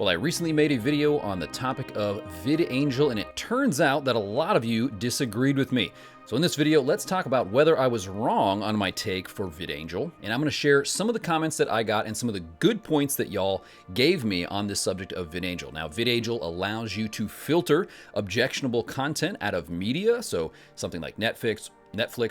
Well, I recently made a video on the topic of VidAngel, and it turns out that a lot of you disagreed with me. So in this video, let's talk about whether I was wrong on my take for VidAngel, and I'm going to share some of the comments that I got and some of the good points that y'all gave me on this subject of VidAngel. Now, VidAngel allows you to filter objectionable content out of media, so something like Netflix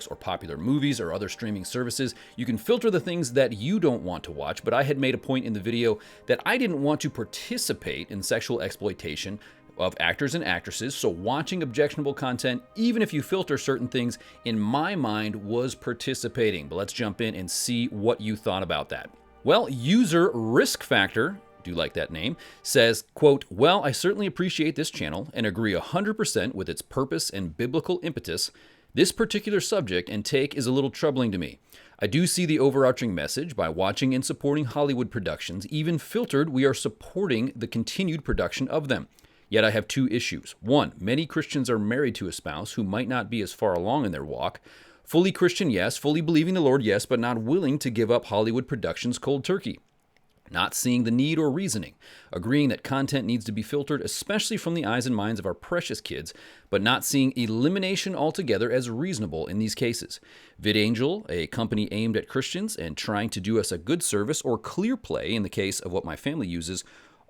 or popular movies or other streaming services. You can filter the things that you don't want to watch, but I had made a point in the video that I didn't want to participate in sexual exploitation of actors and actresses, so watching objectionable content, even if you filter certain things, in my mind was participating. But let's jump in and see what you thought about that. Well, user Risk Factor, do like that name, says, quote, "Well, I certainly appreciate this channel and agree 100% with its purpose and biblical impetus. This particular subject and take is a little troubling to me. I do see the overarching message. By watching and supporting Hollywood productions, even filtered, we are supporting the continued production of them. Yet I have two issues. One, many Christians are married to a spouse who might not be as far along in their walk. Fully Christian, yes. Fully believing the Lord, yes, but not willing to give up Hollywood productions cold turkey. Not seeing the need or reasoning, agreeing that content needs to be filtered, especially from the eyes and minds of our precious kids, but not seeing elimination altogether as reasonable in these cases. VidAngel, a company aimed at Christians and trying to do us a good service, or Clear Play, in the case of what my family uses,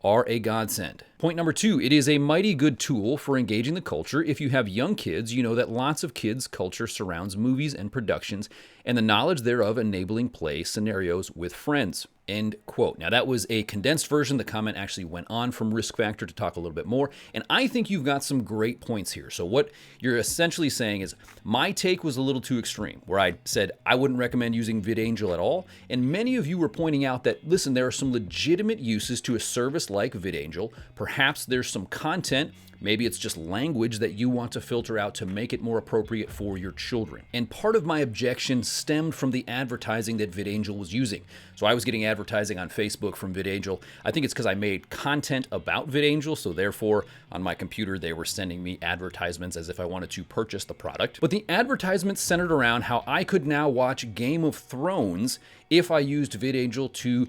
are a godsend. Point number two, it is a mighty good tool for engaging the culture. If you have young kids, you know that lots of kids' culture surrounds movies and productions, and the knowledge thereof enabling play scenarios with friends." End quote. Now that was a condensed version. The comment actually went on from Risk Factor to talk a little bit more, and I think you've got some great points here. So what you're essentially saying is my take was a little too extreme, where I said I wouldn't recommend using VidAngel at all, and many of you were pointing out that, listen, there are some legitimate uses to a service like VidAngel. Perhaps there's some content, maybe it's just language that you want to filter out to make it more appropriate for your children. And part of my objection stemmed from the advertising that VidAngel was using. So I was getting advertising on Facebook from VidAngel. I think it's because I made content about VidAngel, so therefore on my computer they were sending me advertisements as if I wanted to purchase the product. But the advertisements centered around how I could now watch Game of Thrones if I used VidAngel to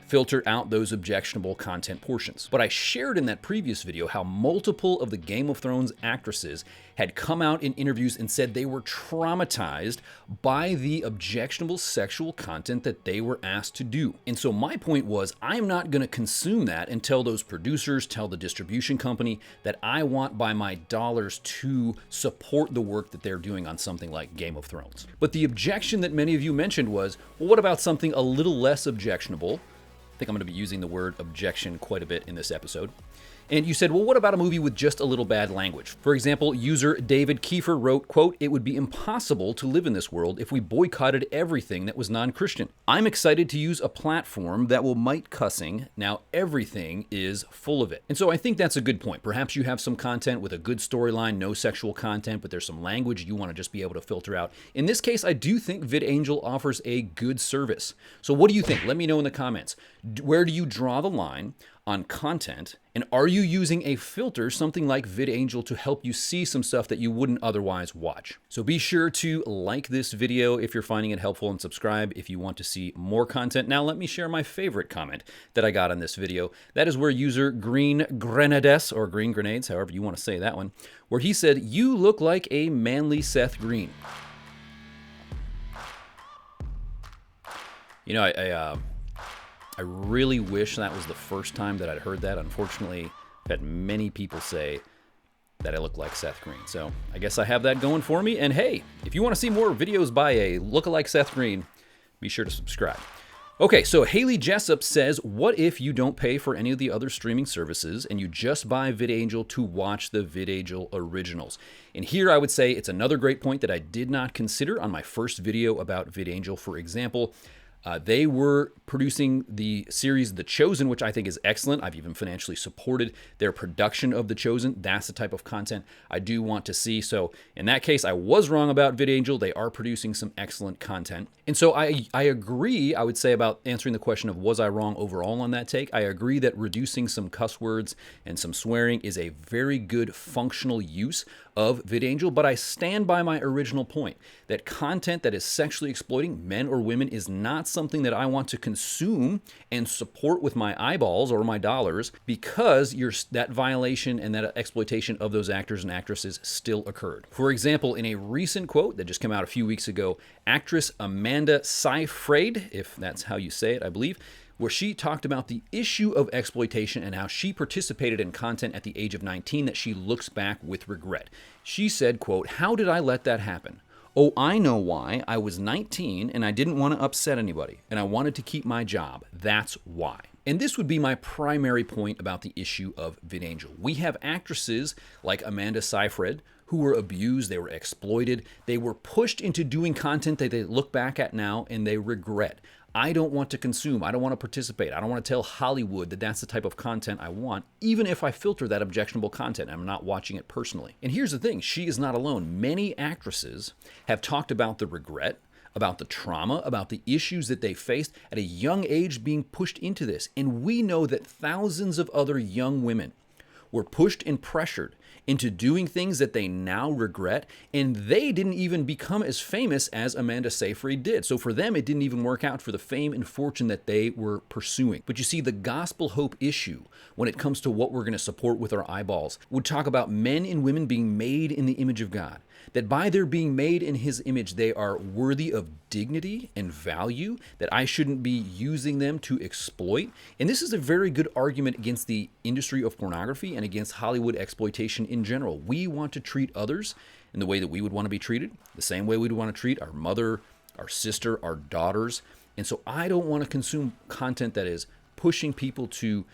filter out those objectionable content portions. But I shared in that previous video how multiple of the Game of Thrones actresses had come out in interviews and said they were traumatized by the objectionable sexual content that they were asked to do. And so my point was, I'm not going to consume that and tell those producers, tell the distribution company that I want by my dollars to support the work that they're doing on something like Game of Thrones. But the objection that many of you mentioned was, well, what about something a little less objectionable? I think I'm going to be using the word objection quite a bit in this episode. And you said, well, what about a movie with just a little bad language? For example, user David Kiefer wrote, quote, "It would be impossible to live in this world if we boycotted everything that was non-Christian. I'm excited to use a platform that will might cussing. Now everything is full of it." And so I think that's a good point. Perhaps you have some content with a good storyline, no sexual content, but there's some language you want to just be able to filter out. In this case, I do think VidAngel offers a good service. So what do you think? Let me know in the comments. Where do you draw the line on content, and are you using a filter, something like VidAngel, to help you see some stuff that you wouldn't otherwise watch? So be sure to like this video if you're finding it helpful, and subscribe if you want to see more content. Now let me share my favorite comment that I got on this video. That is where user Green Grenades, or Green Grenades, however you want to say that one, where he said, "You look like a manly Seth Green." You know, I really wish that was the first time that I'd heard that. Unfortunately, I've had many people say that I look like Seth Green. So I guess I have that going for me. And hey, if you want to see more videos by a lookalike Seth Green, be sure to subscribe. Okay, so Haley Jessup says, what if you don't pay for any of the other streaming services and you just buy VidAngel to watch the VidAngel originals? And here I would say it's another great point that I did not consider on my first video about VidAngel. For example, they were producing the series The Chosen, which I think is excellent. I've even financially supported their production of The Chosen. That's the type of content I do want to see. So in that case, I was wrong about VidAngel. They are producing some excellent content. And so I agree, I would say, about answering the question of was I wrong overall on that take. I agree that reducing some cuss words and some swearing is a very good functional use of VidAngel, but I stand by my original point that content that is sexually exploiting men or women is not something that I want to consume and support with my eyeballs or my dollars, because that violation and that exploitation of those actors and actresses still occurred. For example, in a recent quote that just came out a few weeks ago, actress Amanda Seyfried, if that's how you say it, I believe, where she talked about the issue of exploitation and how she participated in content at the age of 19 that she looks back with regret. She said, quote, "How did I let that happen? Oh, I know why. I was 19 and I didn't want to upset anybody and I wanted to keep my job. That's why." And this would be my primary point about the issue of VidAngel. We have actresses like Amanda Seyfried who were abused, they were exploited, they were pushed into doing content that they look back at now and they regret. I don't want to consume, I don't want to participate, I don't want to tell Hollywood that that's the type of content I want, even if I filter that objectionable content. I'm not watching it personally. And here's the thing, she is not alone. Many actresses have talked about the regret, about the trauma, about the issues that they faced at a young age being pushed into this. And we know that thousands of other young women were pushed and pressured into doing things that they now regret, and they didn't even become as famous as Amanda Seyfried did. So for them, it didn't even work out for the fame and fortune that they were pursuing. But you see, the gospel hope issue, when it comes to what we're going to support with our eyeballs, would talk about men and women being made in the image of God. That by their being made in his image, they are worthy of dignity and value, that I shouldn't be using them to exploit. And this is a very good argument against the industry of pornography and against Hollywood exploitation in general. We want to treat others in the way that we would want to be treated, the same way we'd want to treat our mother, our sister, our daughters. And so I don't want to consume content that is pushing people to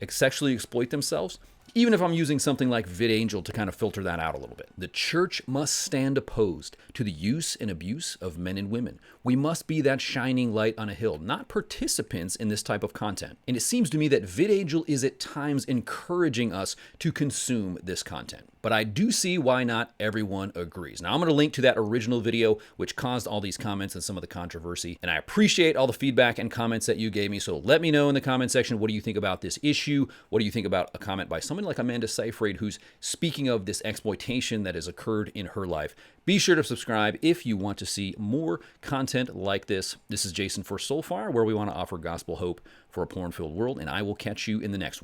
sexually exploit themselves, even if I'm using something like VidAngel to kind of filter that out a little bit. The church must stand opposed to the use and abuse of men and women. We must be that shining light on a hill, not participants in this type of content. And it seems to me that VidAngel is at times encouraging us to consume this content. But I do see why not everyone agrees. Now, I'm going to link to that original video, which caused all these comments and some of the controversy. And I appreciate all the feedback and comments that you gave me. So let me know in the comment section, what do you think about this issue? What do you think about a comment by someone like Amanda Seyfried, who's speaking of this exploitation that has occurred in her life? Be sure to subscribe if you want to see more content like this. This is Jason for Soulfire, where we want to offer gospel hope for a porn-filled world, and I will catch you in the next one.